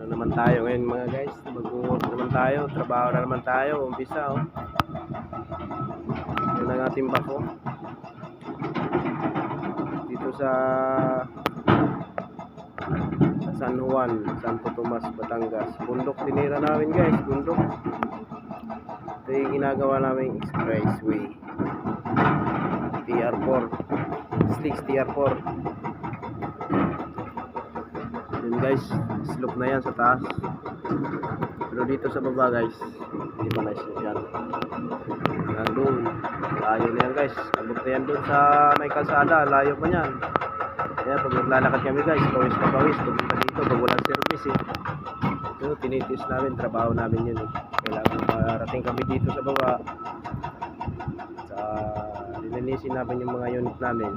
Ano naman tayo ngayon mga guys, mag-work naman tayo, trabaho na naman tayo, umpisa yun ang ating bako dito sa San Juan, Santo Tomas, Batangas. Bundok tinira namin guys, bundok. Ito yung ginagawa namin expressway TR4 Slicks TR4. Yun guys, slope na yan sa taas, pero dito sa baba guys hindi pa na-slope yan. Nandun, layo na yan guys, abot na yan dun sa may kalsada, layo pa yan. Kaya pag naglalakad kami guys, pawis na pawis pupunta dito pag walang service ito tinitis namin, trabaho namin yun kailangan marating kami dito sa baba sa lilinisin namin yung mga unit namin.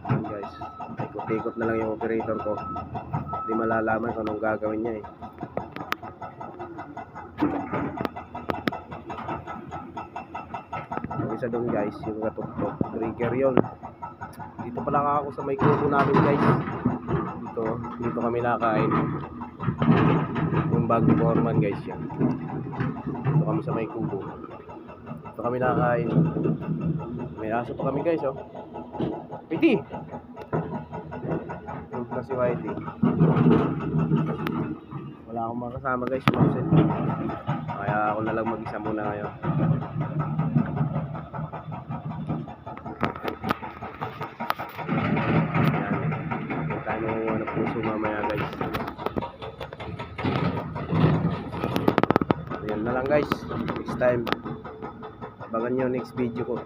Yun guys, ikot-ikot na lang yung operator ko, hindi malalaman kung anong gagawin niya Yung isa doon guys, yung katuktok trigger yun. Dito pa lang ako sa may kubo namin guys, dito kami nakain yung bag foreman guys yan. Dito kami sa may kubo, dito kami nakain. May aso pa kami guys Whitey! Yung na si Whitey. Wala akong makasama guys, kaya ako na lang mag-isa muna ngayon. Ayan, puso mamaya guys. Ayan na lang guys, next time abangan nyo next video ko.